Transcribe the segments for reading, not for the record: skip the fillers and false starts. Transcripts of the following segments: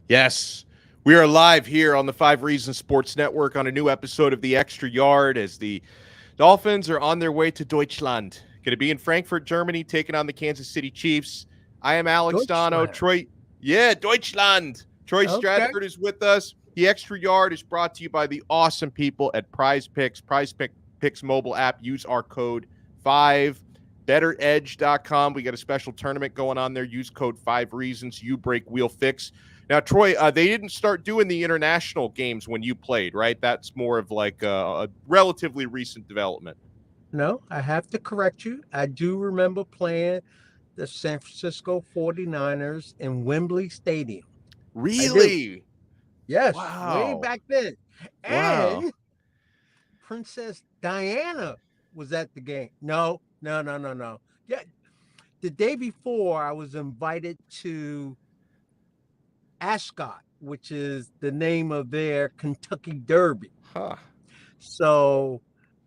Yes, we are live here on the Five Reasons Sports Network on a new episode of The Extra Yard as the Dolphins are on their way to Deutschland. Going to be in Frankfurt, Germany, taking on the Kansas City Chiefs. I am Alex Donno. Deutschland. Deutschland. Troy Okay. Stradford is with us. The Extra Yard is brought to you by the awesome people at Prize Picks. Picks mobile app. Use our code 5. BetterEdge.com. We got a special tournament going on there. Use code 5 Reasons. You break, we'll fix. Now, Troy, they didn't start doing the international games when you played, right? That's more of like a relatively recent development. No, I have to correct you. I do remember playing the San Francisco 49ers in Wembley Stadium. I do. Really? Yes, way Wow. back then. Wow. And Princess Diana was at the game. No. Yeah, the day before, I was invited to Ascot, which is the name of their Kentucky Derby. Huh. So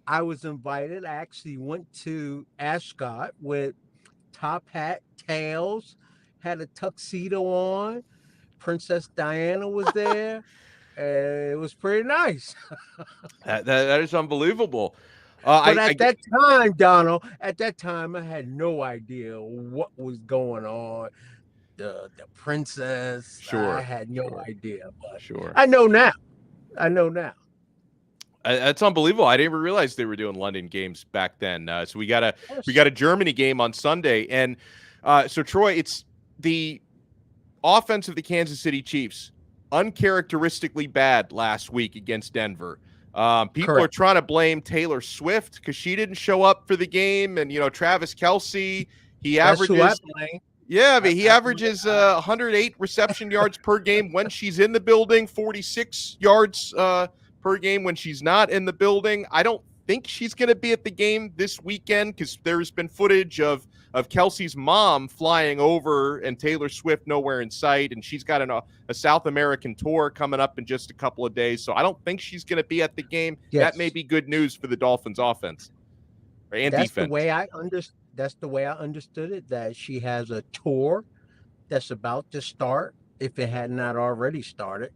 I was invited. I actually went to Ascot with top hat, tails, had a tuxedo on. Princess Diana was there. And it was pretty nice. That is unbelievable. But at that time, Donald, at that time, I had no idea what was going on. The princess, Sure. I had no idea. But Sure. I know now. I know now. That's unbelievable. I didn't even realize they were doing London games back then. So we got Yes. a Germany game on Sunday, and so Troy, it's the offense of the Kansas City Chiefs uncharacteristically bad last week against Denver. People are Correct. trying to blame Taylor Swift because she didn't show up for the game, and Travis Kelce, he That's who I averages. blame. Yeah, but he I averages 108 reception yards per game when she's in the building, 46 yards per game when she's not in the building. I don't think she's going to be at the game this weekend because there's been footage of Kelsey's mom flying over and Taylor Swift nowhere in sight, and she's got a South American tour coming up in just a couple of days. So I don't think she's going to be at the game. Yes. That may be good news for the Dolphins offense and That's defense. the way I That's the way I understood it. That she has a tour that's about to start, if it had not already started.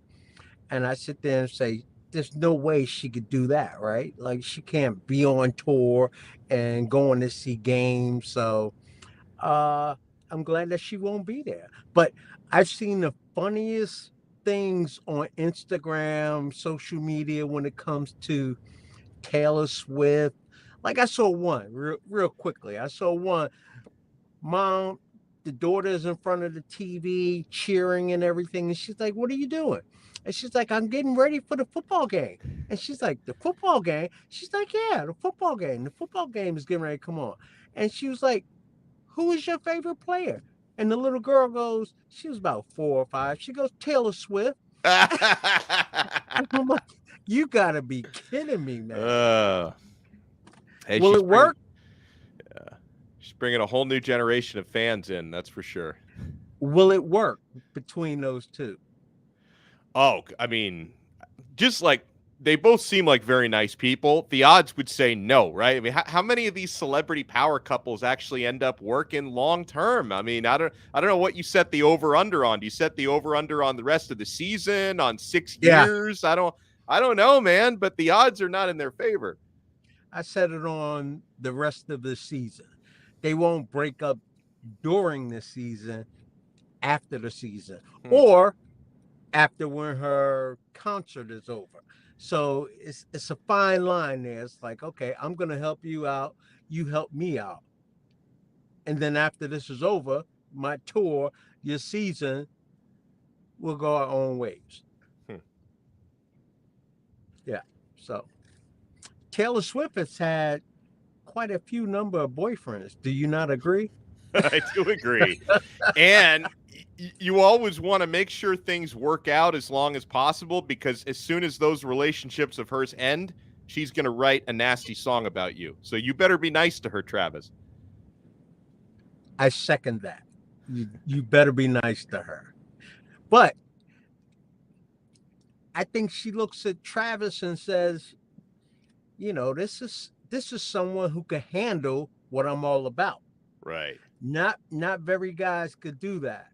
And I sit there and say, "There's no way she could do that, right? Like she can't be on tour and going to see games." So I'm glad that she won't be there. But I've seen the funniest things on Instagram, social media when it comes to Taylor Swift. Like I saw one real quickly. I saw one. Mom, the daughter's in front of the TV cheering and everything. And she's like, "What are you doing?" And she's like, "I'm getting ready for the football game." And she's like, "The football game?" She's like, "Yeah, the football game. The football game is getting ready to come on." And she was like, "Who is your favorite player?" And the little girl goes, she was about 4 or 5. She goes, "Taylor Swift." And I'm like, "You gotta be kidding me, man." Hey, Will it work? She's bringing a whole new generation of fans in. That's for sure. Will it work between those two? Oh, I mean, just like they both seem like very nice people. The odds would say no, right? I mean, how many of these celebrity power couples actually end up working long term? I mean, I don't know what you set the over under on. Do you set the over under on the rest of the season, on 6 Yeah. years? I don't know, man. But the odds are not in their favor. I set it on the rest of the season. They won't break up during the season, after the season, or after when her concert is over. So it's a fine line there. It's like, okay, I'm gonna help you out, you help me out. And then after this is over, my tour, your season, we'll go our own ways. Yeah. So Taylor Swift has had quite a few number of boyfriends. Do you not agree? I do agree. And you always want to make sure things work out as long as possible, because as soon as those relationships of hers end, she's going to write a nasty song about you. So you better be nice to her, Travis. I second that. You better be nice to her. But I think she looks at Travis and says, this is someone who can handle what I'm all about. Right. Not very guys could do that.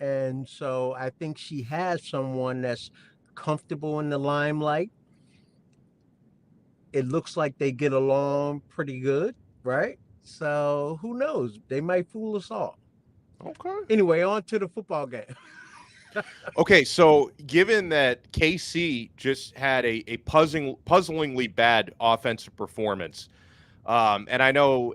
And so I think she has someone that's comfortable in the limelight. It looks like they get along pretty good, right? So who knows? They might fool us all. Okay. Anyway, on to the football game. Okay, so given that KC just had a puzzlingly bad offensive performance, and I know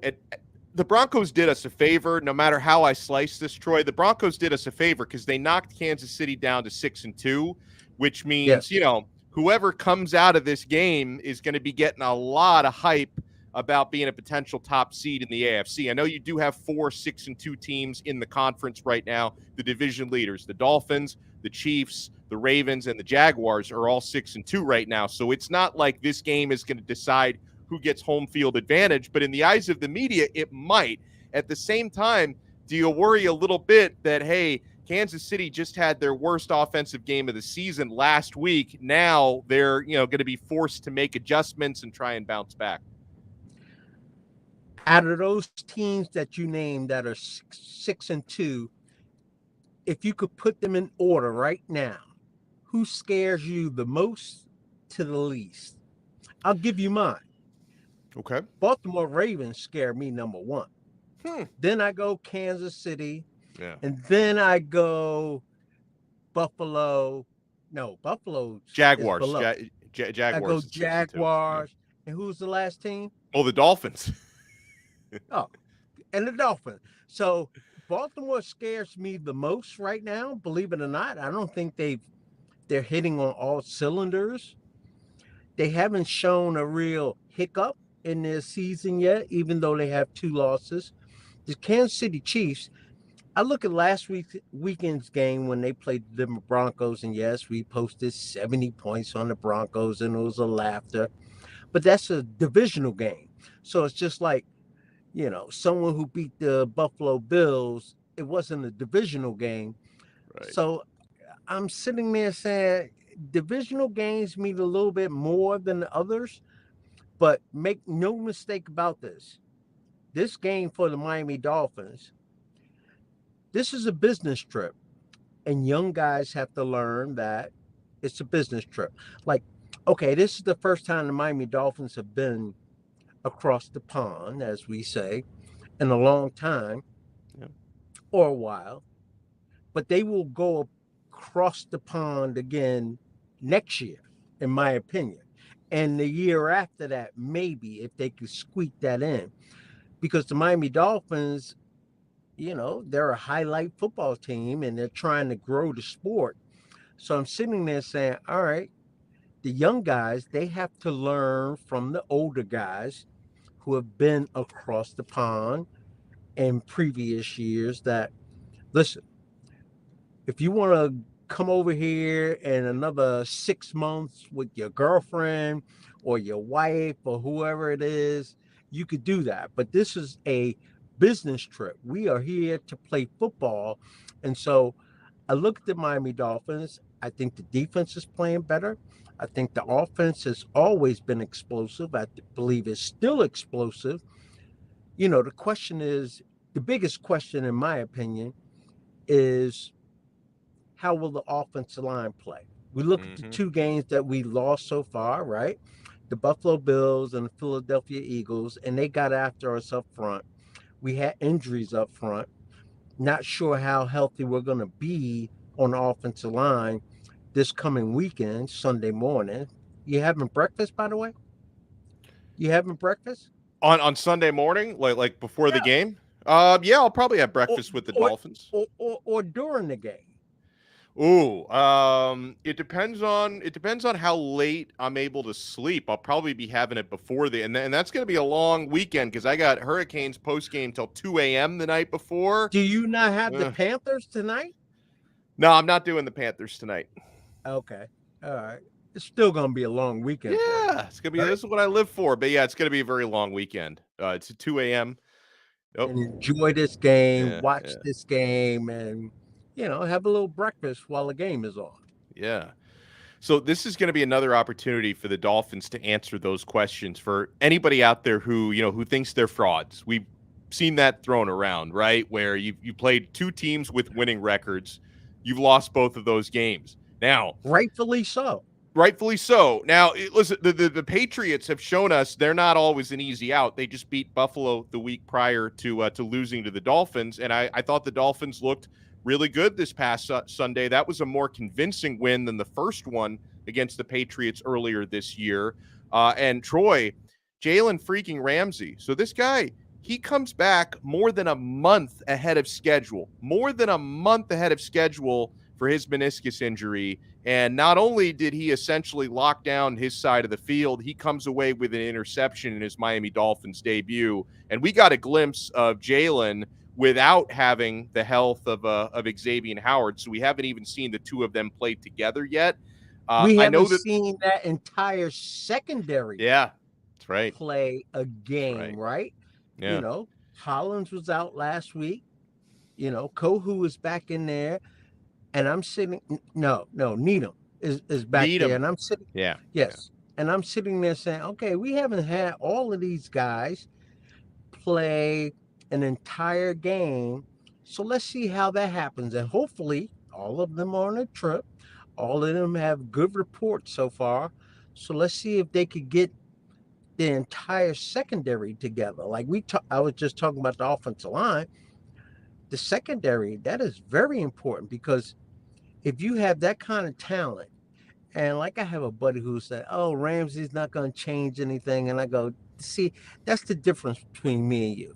the Broncos did us a favor. No matter how I slice this, Troy, the Broncos did us a favor because they knocked Kansas City down to 6-2, which means Yes. whoever comes out of this game is going to be getting a lot of hype about being a potential top seed in the AFC. I know you do have 4 6-2 teams in the conference right now. The division leaders, the Dolphins, the Chiefs, the Ravens, and the Jaguars are all 6-2 right now. So it's not like this game is going to decide who gets home field advantage, but in the eyes of the media, it might. At the same time, do you worry a little bit that, hey, Kansas City just had their worst offensive game of the season last week. Now they're, going to be forced to make adjustments and try and bounce back. Out of those teams that you named that are 6-2, if you could put them in order right now, who scares you the most to the least? I'll give you mine. Okay. Baltimore Ravens scare me number one. Then I go Kansas City. Yeah. And then I go Buffalo. No, Buffalo. Jaguars. Jaguars. I go Jaguars. Yeah. And who's the last team? Oh, the Dolphins. And the Dolphins. So Baltimore scares me the most right now. Believe it or not, I don't think they're hitting on all cylinders. They haven't shown a real hiccup in their season yet, even though they have 2 losses. The Kansas City Chiefs, I look at last weekend's game when they played the Broncos, and yes, we posted 70 points on the Broncos, and it was a laughter. But that's a divisional game. So it's just like, someone who beat the Buffalo Bills, it wasn't a divisional game. Right. So I'm sitting there saying divisional games mean a little bit more than the others, but make no mistake about this. This game for the Miami Dolphins, this is a business trip, and young guys have to learn that it's a business trip. Like, okay, this is the first time the Miami Dolphins have been across the pond, as we say, in a long time, or a while, but they will go across the pond again next year, in my opinion. And the year after that, maybe, if they could squeak that in. Because the Miami Dolphins, they're a highlight football team and they're trying to grow the sport. So I'm sitting there saying, all right, the young guys, they have to learn from the older guys who have been across the pond in previous years that, listen, if you want to come over here in another 6 months with your girlfriend or your wife or whoever it is, you could do that. But this is a business trip. We are here to play football. And so I look at the Miami Dolphins. I think the defense is playing better. I think the offense has always been explosive. I believe it's still explosive. The question is, the biggest question, in my opinion, is how will the offensive line play? We look at the 2 games that we lost so far, right? The Buffalo Bills and the Philadelphia Eagles, and they got after us up front. We had injuries up front. Not sure how healthy we're going to be on the offensive line this coming weekend, Sunday morning. You having breakfast, by the way? You having breakfast? On Sunday morning, like before the game? Yeah, I'll probably have breakfast with the Dolphins. Or during the game. Ooh, it depends on how late I'm able to sleep. I'll probably be having it before and that's going to be a long weekend because I got Hurricanes post game till 2 a.m. the night before. Do you not have the Panthers tonight? No, I'm not doing the Panthers tonight. Okay, all right. It's still going to be a long weekend. Yeah, it's going to be. Right? This is what I live for. But yeah, it's going to be a very long weekend. It's at 2 a.m. Oh. And enjoy this game. Watch this game, and have a little breakfast while the game is on. Yeah. So this is going to be another opportunity for the Dolphins to answer those questions for anybody out there who, who thinks they're frauds. We've seen that thrown around, right? Where you played 2 teams with winning records. you've lost both of those games. Now, Rightfully so. rightfully so. Now, listen, the Patriots have shown us they're not always an easy out. They just beat Buffalo the week prior to losing to the Dolphins, and I thought the Dolphins looked really good this past Sunday. That was a more convincing win than the first one against the Patriots earlier this year. And Troy, Jalen freaking Ramsey. So this guy, he comes back more than a month ahead of schedule. More than a month ahead of schedule for his meniscus injury. And not only did he essentially lock down his side of the field, he comes away with an interception in his Miami Dolphins debut. And we got a glimpse of Jalen without having the health of Xavier Howard. So we haven't even seen the two of them play together yet. We I know haven't that seen that entire secondary yeah, that's right. play a game, right? Yeah. You know, Hollins was out last week. You know, Kohu is back in there. And I'm sitting, Needham is back Needham. there. And I'm sitting, yes. Yeah. And I'm sitting there saying, okay, we haven't had all of these guys play an entire game. So let's see how that happens. And hopefully all of them are on a trip. All of them have good reports so far. So let's see if they could get the entire secondary together. Like I was just talking about the offensive line. The secondary, that is very important, because if you have that kind of talent, and like I have a buddy who said, oh, Ramsey's not going to change anything. And I go, see, that's the difference between me and you.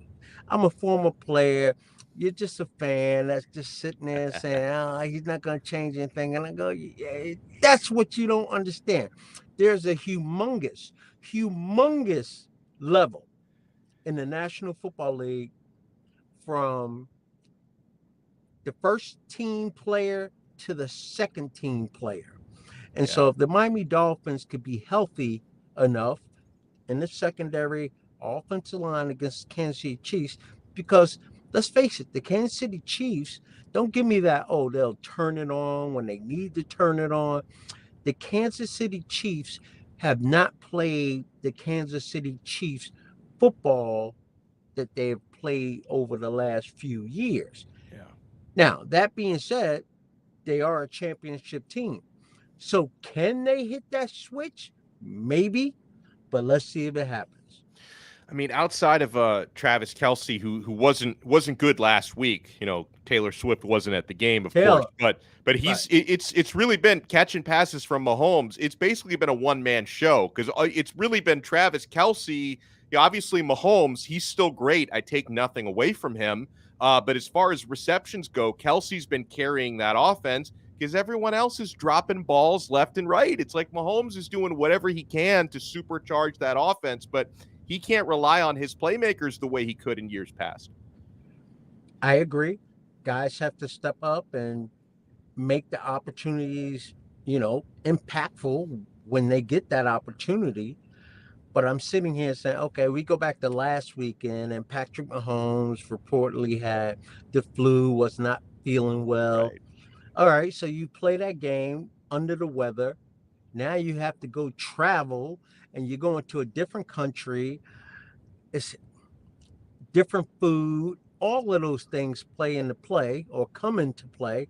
I'm a former player. You're just a fan that's just sitting there saying, oh, he's not going to change anything. And I go, yeah, that's what you don't understand. There's a humongous level in the National Football League from the first team player to the second team player. And so if the Miami Dolphins could be healthy enough in the secondary offensive line against the Kansas City Chiefs, because let's face it, the Kansas City Chiefs, don't give me that, oh, they'll turn it on when they need to turn it on. The Kansas City Chiefs have not played the Kansas City Chiefs football that they've played over the last few years. Yeah. Now, that being said, they are a championship team. So can they hit that switch? Maybe, but let's see if it happens. I mean, outside of Travis Kelce, who wasn't good last week, you know, Taylor Swift wasn't at the game, of course, but he's it's really been catching passes from Mahomes. It's basically been a one-man show, because it's really been Travis Kelce. You know, obviously Mahomes, he's still great. I take nothing away from him. But as far as receptions go, Kelce's been carrying that offense, because everyone else is dropping balls left and right. It's like Mahomes is doing whatever he can to supercharge that offense, but he can't rely on his playmakers the way he could in years past. I agree. Guys have to step up and make the opportunities, impactful when they get that opportunity. But I'm sitting here saying, okay, we go back to last weekend, and Patrick Mahomes reportedly had the flu, was not feeling well. Right. All right, so you play that game under the weather. Now you have to go travel, and you're going to a different country. It's different food. All of those things play into play or come into play.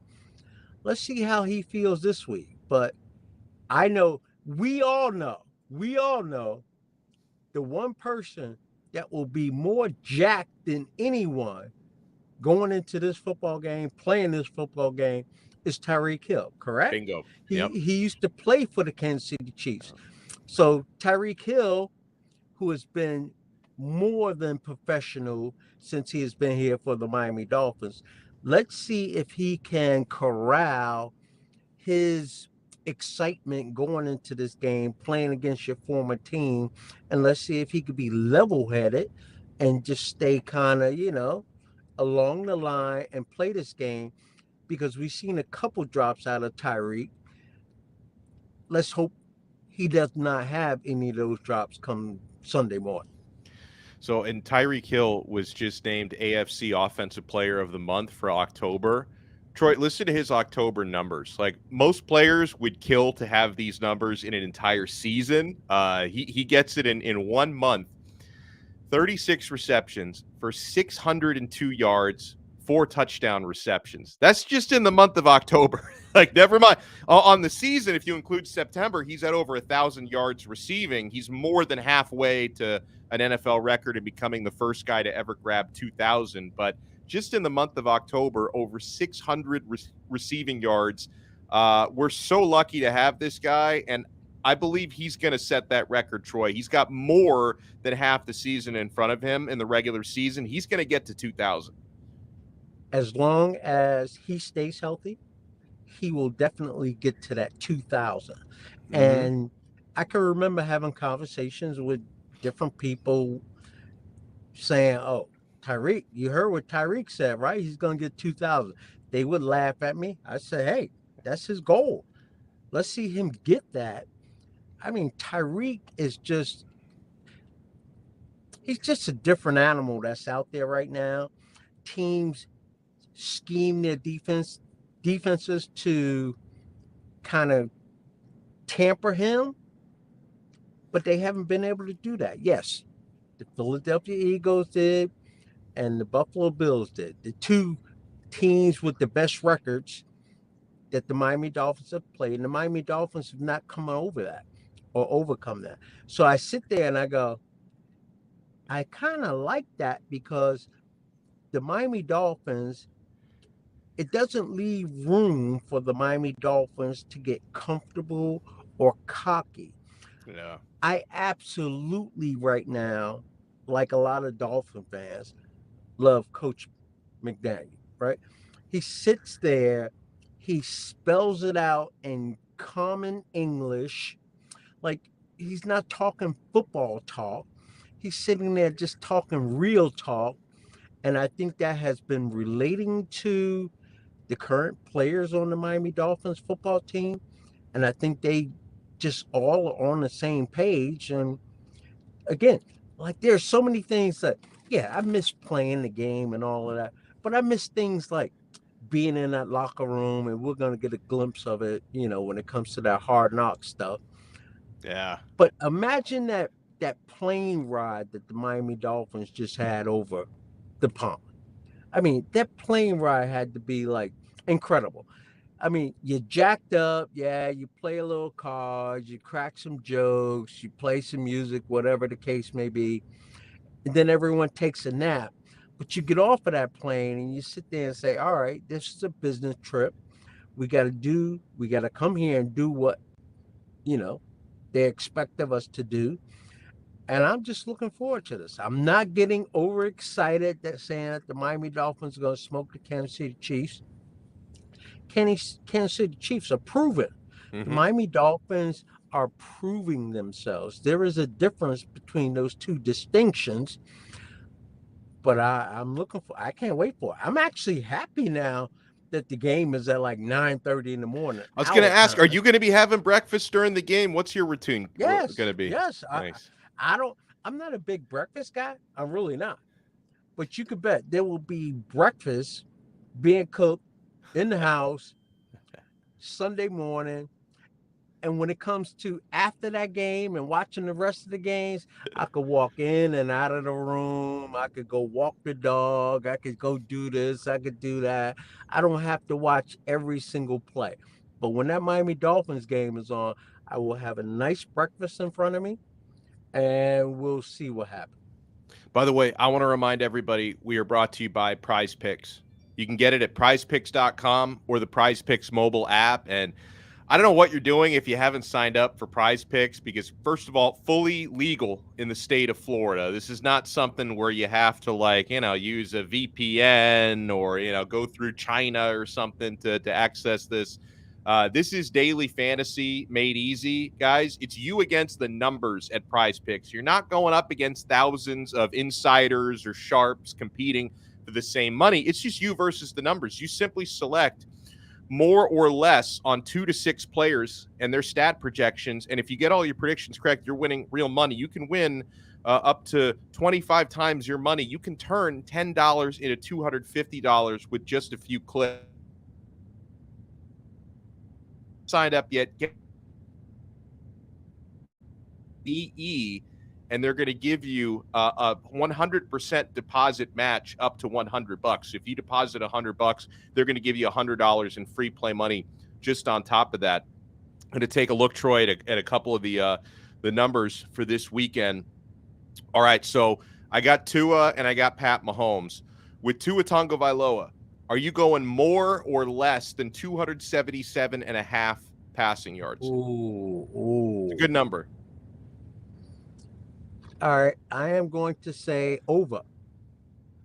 Let's see how he feels this week. But I know, we all know, the one person that will be more jacked than anyone going into this football game, playing this football game, is Tyreek Hill, correct? Bingo. He used to play for the Kansas City Chiefs. So Tyreek Hill, who has been more than professional since he has been here for the Miami Dolphins, let's see if he can corral his excitement going into this game, playing against your former team, and let's see if he could be level-headed and just stay kind of, along the line and play this game, because we've seen a couple drops out of Tyreek. Let's hope he does not have any of those drops come Sunday morning. So, and Tyreek Hill was just named AFC Offensive Player of the Month for October. Troy, listen to his October numbers. Like, most players would kill to have these numbers in an entire season. He gets it in 1 month. 36 receptions for 602 yards, 4 touchdown receptions. That's just in the month of October. Like, never mind. On the season, if you include September, he's at over 1,000 yards receiving. He's more than halfway to an NFL record and becoming the first guy to ever grab 2,000. But just in the month of October, over 600 receiving yards. We're so lucky to have this guy, and I believe he's going to set that record, Troy. He's got more than half the season in front of him in the regular season. He's going to get to 2,000. As long as he stays healthy, he will definitely get to that 2,000. Mm-hmm. And I can remember having conversations with different people saying, oh, Tyreek, you heard what Tyreek said, right? He's going to get 2,000. They would laugh at me. I say, hey, that's his goal. Let's see him get that. I mean, Tyreek is he's just a different animal that's out there right now. Teams scheme their defenses to kind of tamper him, but they haven't been able to do that. Yes, the Philadelphia Eagles did, and the Buffalo Bills did. The two teams with the best records that the Miami Dolphins have played, and the Miami Dolphins have not come over that or overcome that. So I sit there and I go, I kind of like that, because the Miami Dolphins, it doesn't leave room for the Miami Dolphins to get comfortable or cocky. Yeah. I absolutely right now, like a lot of Dolphin fans, love Coach McDaniel, right? He sits there, he spells it out in common English, like he's not talking football talk. He's sitting there just talking real talk. And I think that has been relating to the current players on the Miami Dolphins football team. And I think they just all are on the same page. And again, like there's so many things that, yeah, I miss playing the game and all of that. But I miss things like being in that locker room, and we're going to get a glimpse of it, when it comes to that hard knock stuff. Yeah. But imagine that plane ride that the Miami Dolphins just had over the pond. I mean, that plane ride had to be like incredible. I mean, you jacked up, yeah, you play a little cards, you crack some jokes, you play some music, whatever the case may be, and then everyone takes a nap. But you get off of that plane and you sit there and say, all right, this is a business trip. We got to come here and do what, they expect of us to do. And I'm just looking forward to this. I'm not getting overexcited that saying that the Miami Dolphins are going to smoke the Kansas City Chiefs. Kansas City Chiefs are proven. Mm-hmm. The Miami Dolphins are proving themselves. There is a difference between those two distinctions. But I can't wait for it. I'm actually happy now that the game is at like 9:30 in the morning. I was going to ask, are you going to be having breakfast during the game? What's your routine going to be? Yes. Nice. I'm not a big breakfast guy. I'm really not. But you could bet there will be breakfast being cooked in the house Sunday morning. And when it comes to after that game and watching the rest of the games, I could walk in and out of the room. I could go walk the dog. I could go do this. I could do that. I don't have to watch every single play. But when that Miami Dolphins game is on, I will have a nice breakfast in front of me, and we'll see what happens. By the way, I want to remind everybody we are brought to you by Prize Picks. You can get it at prizepicks.com or the Prize Picks mobile app. And I don't know what you're doing if you haven't signed up for Prize Picks, because first of all, fully legal in the state of Florida. This is not something where you have to use a VPN or, go through China or something to access this. This is daily fantasy made easy, guys. It's you against the numbers at Prize Picks. You're not going up against thousands of insiders or sharps competing for the same money. It's just you versus the numbers. You simply select more or less on 2 to 6 players and their stat projections. And if you get all your predictions correct, you're winning real money. You can win up to 25 times your money. You can turn $10 into $250 with just a few clicks. Signed up yet, get BE and they're going to give you a 100% deposit match up to $100. If you deposit $100, they're going to give you $100 in free play money just on top of that. I'm going to take a look, Troy, at a couple of the numbers for this weekend. All right, so I got Tua and I got Pat Mahomes. With Tua Tagovailoa, are you going more or less than 277.5 passing yards? Ooh. It's a good number. All right, I am going to say over.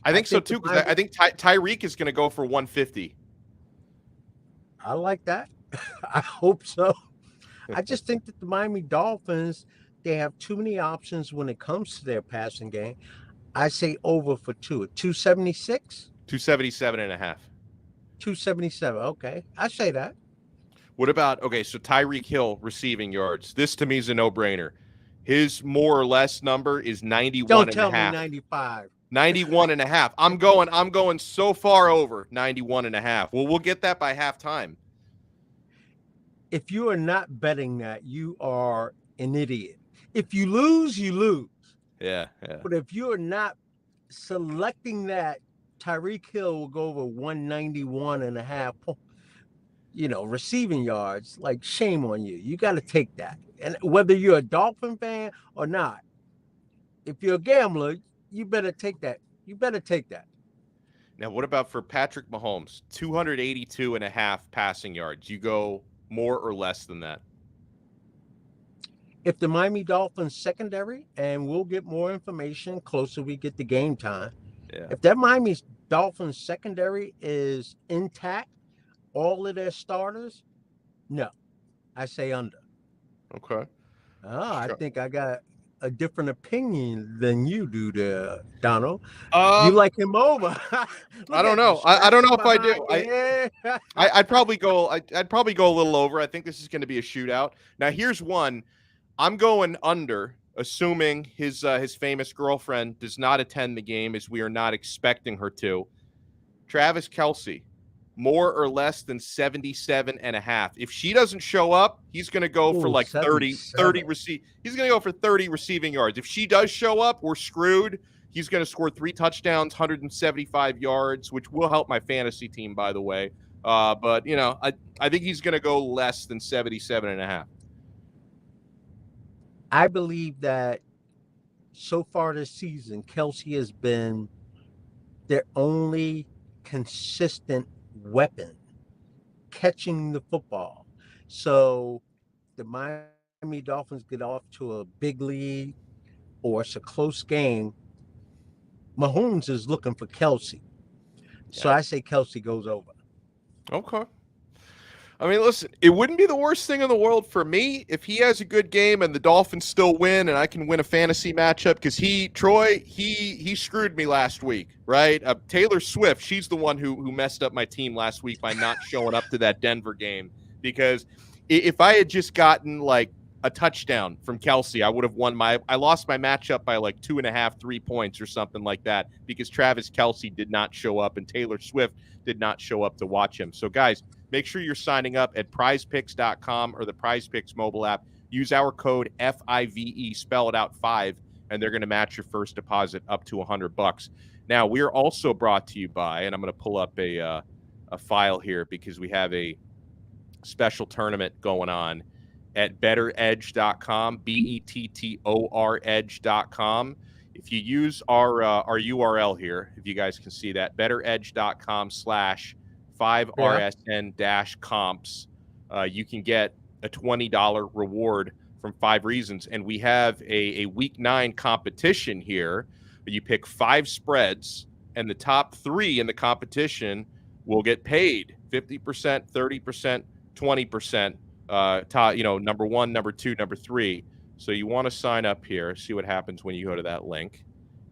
I think so too, because I think Tyreek is going to go for 150. I like that. I hope so. I just think that the Miami Dolphins, they have too many options when it comes to their passing game. I say over for Tua. 276? 277.5. 277. Okay, I say that. What about, so Tyreek Hill receiving yards. This to me is a no-brainer. His more or less number is 91 Don't and tell a half. me 95. 91 and a half. I'm going so far over 91 and a half. Well, we'll get that by halftime. If you are not betting that, you are an idiot. If you lose, you lose. Yeah. But if you are not selecting that, Tyreek Hill will go over 191 and a half, receiving yards. Like, shame on you. You got to take that. And whether you're a Dolphin fan or not, if you're a gambler, you better take that. Now, what about for Patrick Mahomes? 282 and a half passing yards. You go more or less than that? If the Miami Dolphins secondary, and we'll get more information closer we get to game time. Yeah. If that Miami Dolphins secondary is intact, all of their starters, no, I say under. Okay. I think I got a different opinion than you do there, Donno. You like him over. I don't know. I don't know if I do. I'd probably go. I'd probably go a little over. I think this is going to be a shootout. Now, here's one. I'm going under, assuming his famous girlfriend does not attend the game, as we are not expecting her to. Travis Kelce, more or less than 77 and a half. If she doesn't show up, he's going to go for like 30 He's going to go for 30 receiving yards. If she does show up, we're screwed. He's going to score 3 touchdowns, 175 yards, which will help my fantasy team, by the way. But, I think he's going to go less than 77 and a half. I believe that so far this season, Kelce has been their only consistent weapon catching the football. So the Miami Dolphins get off to a big lead or it's a close game, Mahomes is looking for Kelce. So I say Kelce goes over. Okay. I mean, listen, it wouldn't be the worst thing in the world for me if he has a good game and the Dolphins still win and I can win a fantasy matchup, because Troy screwed me last week, right? Taylor Swift, she's the one who messed up my team last week by not showing up to that Denver game, because if I had just gotten like a touchdown from Kelce, I would have won I lost my matchup by like 2.5, 3 points or something like that, because Travis Kelce did not show up and Taylor Swift did not show up to watch him. So guys, make sure you're signing up at prizepicks.com or the PrizePicks mobile app. Use our code FIVE, spell it out 5, and they're going to match your first deposit up to $100. Now, we are also brought to you by, and I'm going to pull up a file here because we have a special tournament going on at bettoredge.com, BETTOR edge.com. If you use our URL here, if you guys can see that, bettoredge.com/5RSN-comps, you can get a $20 reward from 5 Reasons. And we have a Week 9 competition here. You pick 5 spreads, and the top 3 in the competition will get paid 50%, 30%, 20%. Number 1, number 2, number 3. So you want to sign up here, see what happens when you go to that link,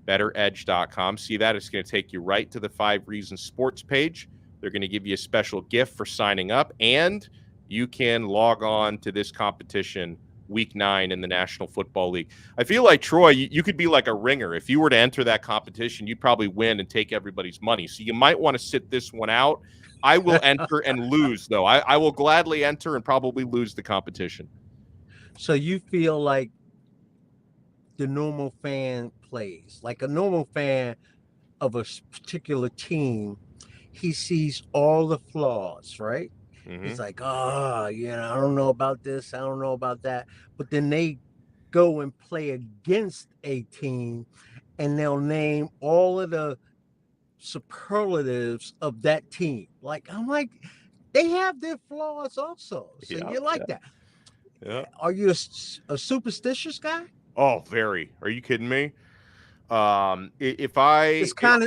bettoredge.com. See that? It's going to take you right to the 5 Reasons Sports page. They're going to give you a special gift for signing up, and you can log on to this competition Week 9 in the National Football League. I feel like, Troy, you could be like a ringer. If you were to enter that competition, you'd probably win and take everybody's money. So you might want to sit this one out. I will enter and lose, though. I will gladly enter and probably lose the competition. So you feel like the normal fan plays. Like a normal fan of a particular team, he sees all the flaws, right? Mm-hmm. He's like, oh, I don't know about this, I don't know about that. But then they go and play against a team and they'll name all of the superlatives of that team. Like, I'm like, they have their flaws also. So Yeah. you like that. Yeah. Are you a superstitious guy? Oh, very. Are you kidding me? It's kind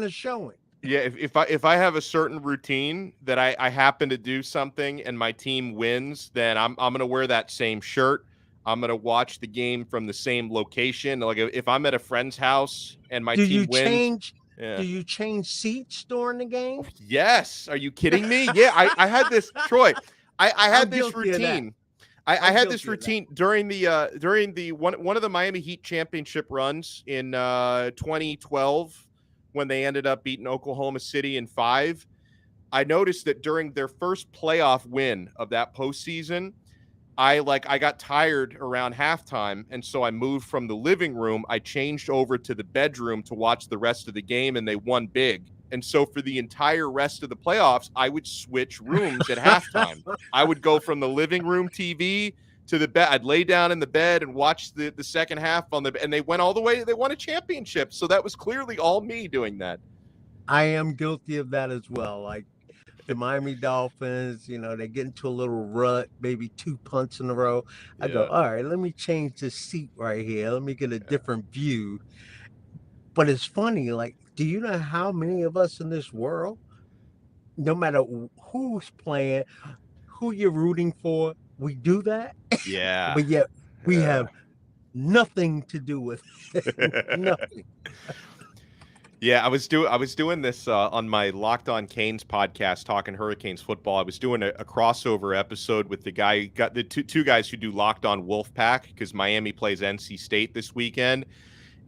of showing. Yeah, if I have a certain routine that I happen to do something and my team wins, then I'm gonna wear that same shirt. I'm gonna watch the game from the same location. Like if I'm at a friend's house and my Do team you wins, change? Do yeah. you change seats during the Oh, game? yes. Are you kidding me? Yeah, I had this, Troy. I I'm had this guilty of that. routine. I I'm had this guilty of that. routine during the one of the Miami Heat championship runs in 2012 when they ended up beating Oklahoma City in 5. I noticed that during their first playoff win of that postseason, I got tired around halftime, and so I moved from the living room. I changed over to the bedroom to watch the rest of the game, and they won big. And so for the entire rest of the playoffs, I would switch rooms at halftime. I would go from the living room TV to the bed. I'd lay down in the bed and watch the second half and they went all the way. They won a championship. So that was clearly all me doing that. I am guilty of that as well. Like the Miami Dolphins, they get into a little rut, maybe 2 punts in a row. I go, Yeah. all right, let me change this seat right here. Let me get a Yeah. different view. But it's funny, like, do you know how many of us in this world, no matter who's playing, who you're rooting for, we do that, Yeah. but yet we Yeah. have nothing to do with it. Nothing. Yeah, I was doing this on my Locked On Canes podcast, talking Hurricanes football. I was doing a crossover episode with the guy, got the two guys who do Locked On Wolfpack, because Miami plays NC State this weekend.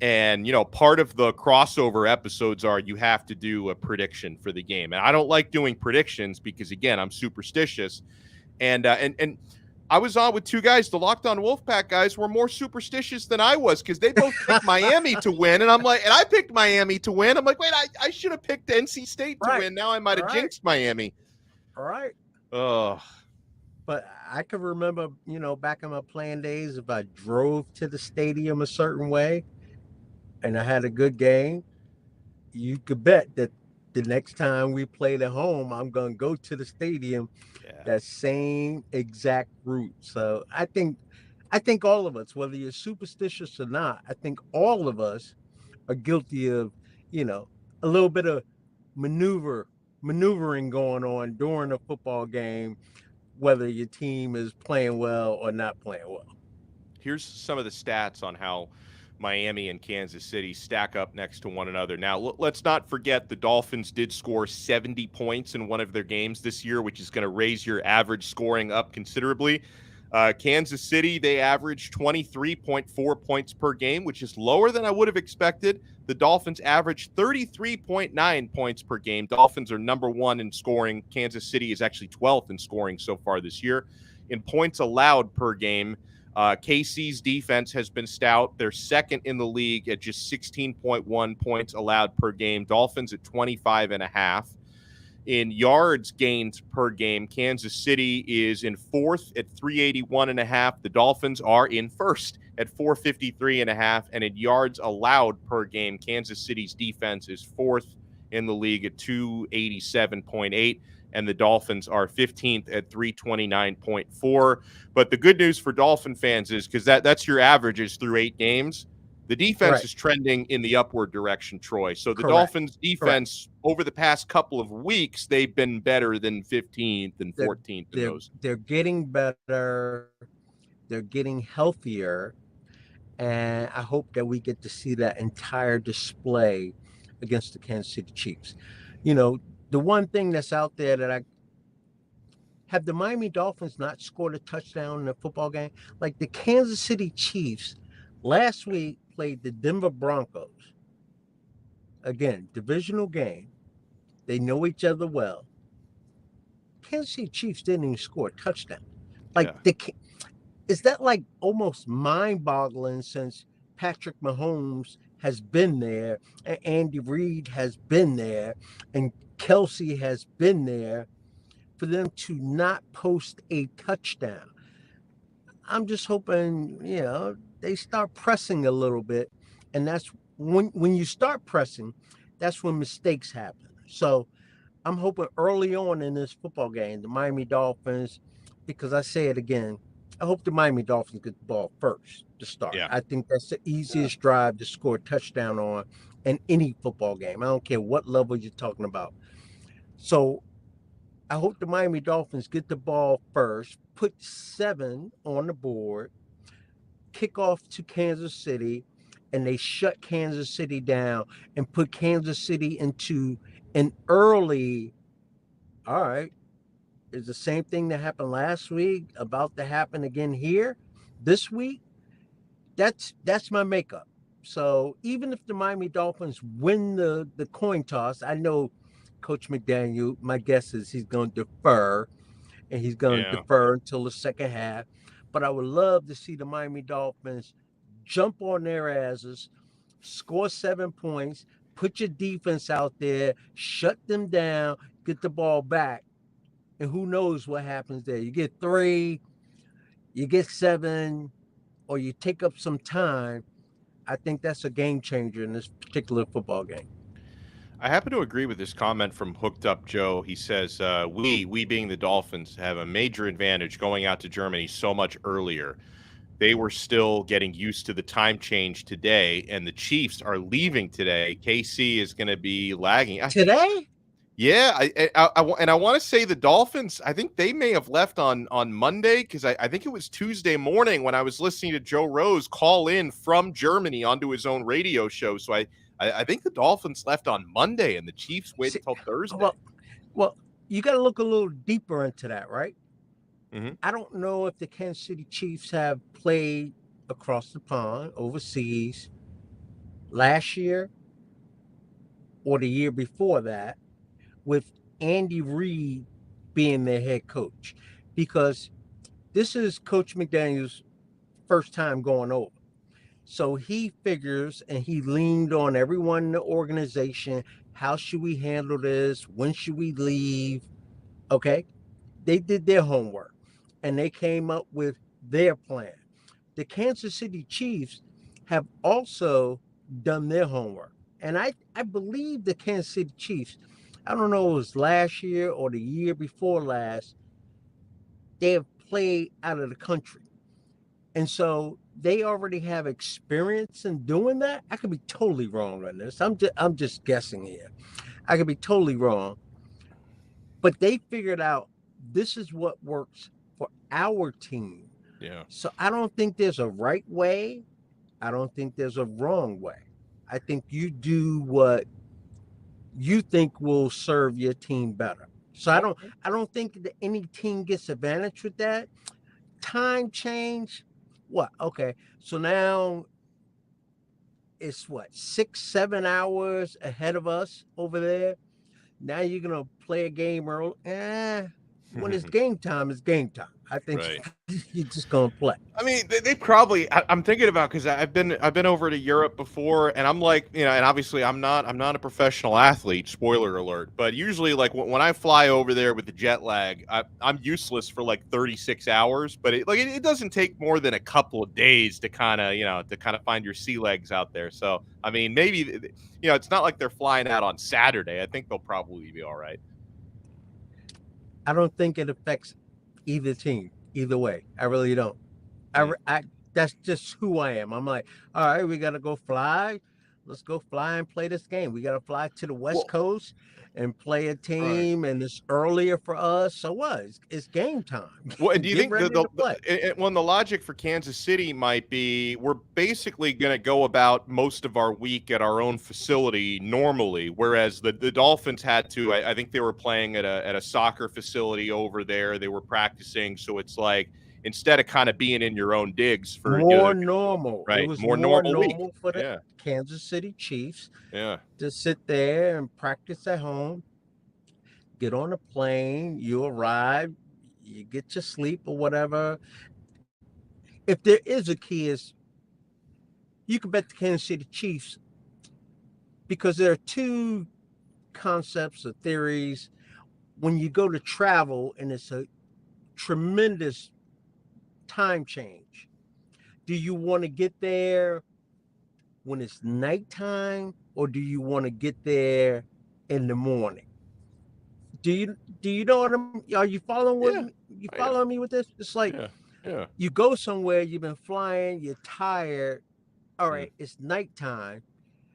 And part of the crossover episodes are you have to do a prediction for the game, and I don't like doing predictions because again I'm superstitious, and I was on with two guys. The Locked On Wolfpack guys were more superstitious than I was because they both picked Miami to win. And I'm like, and I picked Miami to win. I'm like, wait, I should have picked NC State to win. Now I might have jinxed Miami. All right. Oh. But I can remember, back in my playing days, if I drove to the stadium a certain way and I had a good game, you could bet that the next time we played at home, I'm going to go to the stadium that same exact route. So I think all of us, whether you're superstitious or not, I think all of us are guilty of, a little bit of maneuvering going on during a football game, whether your team is playing well or not playing well. Here's some of the stats on how Miami and Kansas City stack up next to one another. Now, let's not forget the Dolphins did score 70 points in one of their games this year, which is going to raise your average scoring up considerably. Kansas City, they averaged 23.4 points per game, which is lower than I would have expected. The Dolphins averaged 33.9 points per game. Dolphins are number 1 in scoring. Kansas City is actually 12th in scoring so far this year. In points allowed per game, KC's defense has been stout. They're second in the league at just 16.1 points allowed per game. Dolphins at 25.5. In yards gained per game, Kansas City is in 4th at 381.5. The Dolphins are in 1st at 453.5. And in yards allowed per game, Kansas City's defense is 4th in the league at 287.8. And the Dolphins are 15th at 329.4. But the good news for Dolphin fans is, because that's your averages through 8 games, the defense is trending in the upward direction, Troy. So the Dolphins defense over the past couple of weeks, they've been better than 15th and 14th in those. They're getting better. They're getting healthier. And I hope that we get to see that entire display against the Kansas City Chiefs. The one thing that's out there that have the Miami Dolphins not scored a touchdown in a football game? Like the Kansas City Chiefs last week played the Denver Broncos. Again, divisional game. They know each other well. Kansas City Chiefs didn't even score a touchdown. Like is that like almost mind-boggling, since Patrick Mahomes has been there, and Andy Reid has been there, and Kelsey has been there, for them to not post a touchdown. I'm just hoping, they start pressing a little bit. And that's when you start pressing, that's when mistakes happen. So I'm hoping early on in this football game, the Miami Dolphins, because I say it again, I hope the Miami Dolphins get the ball first to start. Yeah. I think that's the easiest drive to score a touchdown on in any football game. I don't care what level you're talking about. So I hope the Miami Dolphins get the ball first, put 7 on the board, kick off to Kansas City, and they shut Kansas City down and put Kansas City into an early, all right, is the same thing that happened last week about to happen again here this week? That's my makeup. So even if the Miami Dolphins win the coin toss, I know Coach McDaniel, my guess is he's going to defer, and he's going to defer until the second half. But I would love to see the Miami Dolphins jump on their asses, score 7 points, put your defense out there, shut them down, get the ball back. And who knows what happens there? You get 3, you get 7, or you take up some time. I think that's a game changer in this particular football game. I happen to agree with this comment from Hooked Up Joe. He says, we being the Dolphins, have a major advantage going out to Germany so much earlier. They were still getting used to the time change today, and the Chiefs are leaving today. KC is going to be lagging. Today? Yeah, I want to say the Dolphins, I think they may have left on Monday, because I think it was Tuesday morning when I was listening to Joe Rose call in from Germany onto his own radio show. So I think the Dolphins left on Monday and the Chiefs waited until Thursday. Well, you got to look a little deeper into that, right? Mm-hmm. I don't know if the Kansas City Chiefs have played across the pond, overseas, last year or the year before that, with Andy Reid being their head coach, because this is Coach McDaniel's first time going over. So he figures, and he leaned on everyone in the organization. How should we handle this? When should we leave? Okay. They did their homework and they came up with their plan. The Kansas City Chiefs have also done their homework. And I believe the Kansas City Chiefs, I don't know if it was last year or the year before last, they have played out of the country. And so they already have experience in doing that. I could be totally wrong on this. I'm just guessing here. I could be totally wrong. But they figured out this is what works for our team. Yeah. So I don't think there's a right way. I don't think there's a wrong way. I think you do what you think will serve your team better. So I don't think that any team gets advantage with that. Time change. What? Okay. So now it's 6-7 hours ahead of us over there. Now you're gonna play a game early. When it's game time, it's game time. I think you're just gonna play. I mean, they probably. I'm thinking about, because I've been over to Europe before, and I'm like, and obviously I'm not a professional athlete. Spoiler alert. But usually, like when I fly over there with the jet lag, I'm useless for like 36 hours. But it doesn't take more than a couple of days to kind of find your sea legs out there. So I mean, maybe it's not like they're flying out on Saturday. I think they'll probably be all right. I don't think it affects either team, either way. I really don't. I that's just who I am. I'm like, all right, we got to go fly. Let's go fly and play this game. We got to fly to the West Coast and play a team, and it's earlier for us. So what? It's game time. Well, and do you think the logic for Kansas City might be, we're basically going to go about most of our week at our own facility normally, whereas the Dolphins had to, I think they were playing at a soccer facility over there. They were practicing. So it's like, instead of kind of being in your own digs for more normal, right? It was more normal for the Kansas City Chiefs. Yeah. To sit there and practice at home, get on a plane, you arrive, you get your sleep or whatever. If there is a key, is you can bet the Kansas City Chiefs because there are two concepts or theories. When you go to travel and it's a tremendous time change, do you want to get there when it's nighttime or do you want to get there in the morning? Do you know what I'm? Are you following with me? You following me with this? It's like you go somewhere, you've been flying, you're tired. All right, it's nighttime,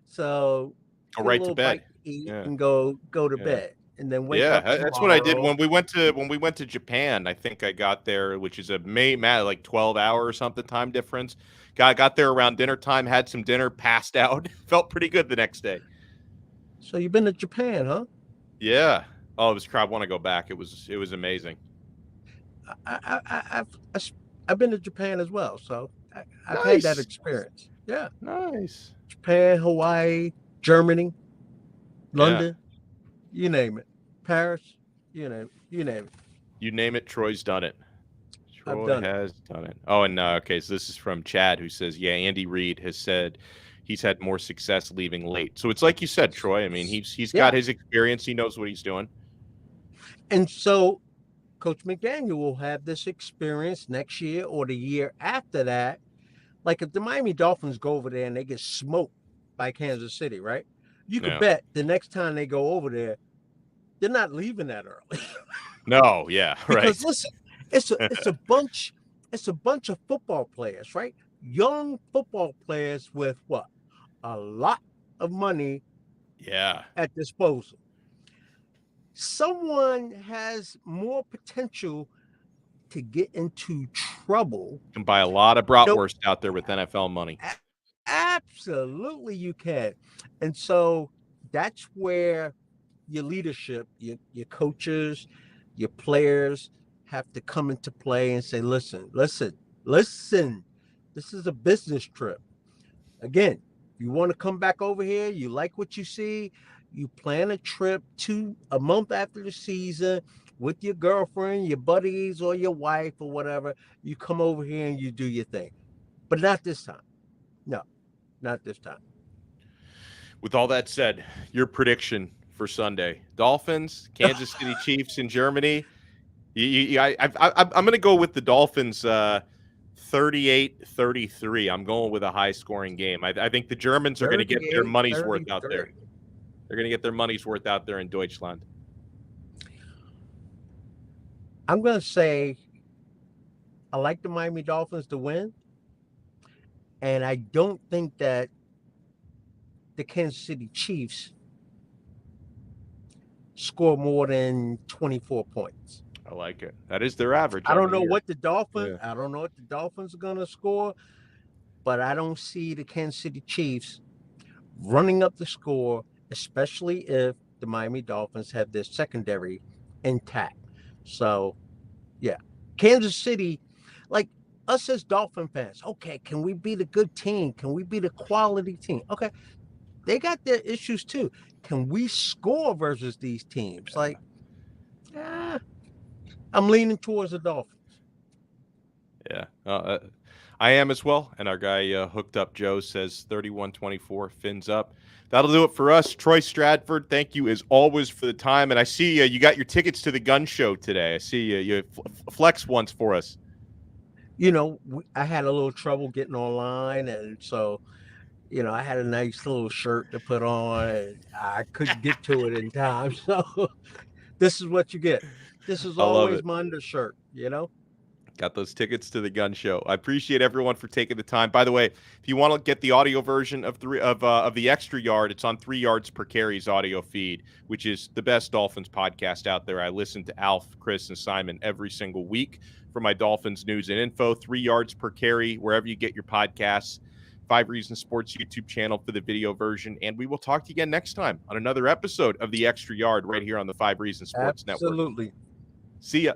so go right to bed, eat and go to bed, and then wake up. That's what I did when we went to Japan. I think I got there, which is a like 12-hour or something time difference. Got there around dinner time, had some dinner, passed out, felt pretty good the next day. So you've been to Japan, huh? Yeah. Oh, it was. I want to go back. It was amazing. I've been to Japan as well, so I've had that experience. Yeah, nice. Japan, Hawaii, Germany, London, you name it. Paris, you name it. You name it. Troy's done it. Troy has done it. Oh, and okay, so this is from Chad, who says, "Yeah, Andy Reid has said he's had more success leaving late." So it's like you said, Troy. I mean, he's got his experience. He knows what he's doing. And so Coach McDaniel will have this experience next year or the year after that. Like if the Miami Dolphins go over there and they get smoked by Kansas City, right? You can bet the next time they go over there, they're not leaving that early. No, yeah, right. Because listen, it's a bunch of football players, right? Young football players with what? A lot of money at disposal. Someone has more potential to get into trouble. You can buy a lot of bratwurst out there with NFL money. Absolutely, you can. And so that's where your leadership, your coaches, your players have to come into play and say, listen. This is a business trip. Again, you want to come back over here, you like what you see, you plan a trip a month after the season with your girlfriend, your buddies, or your wife or whatever. You come over here and you do your thing. But not this time. No, not this time. With all that said, your prediction for Sunday: Dolphins, Kansas City Chiefs in Germany. I'm going to go with the Dolphins 38-33. I'm going with a high-scoring game. I think the Germans are going to get their money's worth out there. They're going to get their money's worth out there in Deutschland. I'm going to say I like the Miami Dolphins to win, and I don't think that the Kansas City Chiefs score more than 24 points. I like it. That is their average. I don't know what the Dolphins are going to score, but I don't see the Kansas City Chiefs running up the score, especially if the Miami Dolphins have their secondary intact. So, yeah, Kansas City, like us as Dolphin fans, okay, can we beat a good team? Can we beat a quality team? Okay, they got their issues too. Can we score versus these teams? Like, I'm leaning towards the Dolphins. Yeah, I am as well. And our guy Hooked Up Joe says 31-24, fins up. That'll do it for us. Troy Stradford, thank you as always for the time. And I see you got your tickets to the gun show today. I see you flex once for us. You know, I had a little trouble getting online, and so, you know, I had a nice little shirt to put on, and I couldn't get to it in time. So this is what you get. This is always my undershirt, you know? Got those tickets to the gun show. I appreciate everyone for taking the time. By the way, if you want to get the audio version of the Extra Yard, it's on 3 Yards Per Carry's audio feed, which is the best Dolphins podcast out there. I listen to Alf, Chris, and Simon every single week for my Dolphins news and info. 3 Yards Per Carry, wherever you get your podcasts. 5 Reasons Sports YouTube channel for the video version. And we will talk to you again next time on another episode of the Extra Yard right here on the 5 Reasons Sports Network. Absolutely. See ya.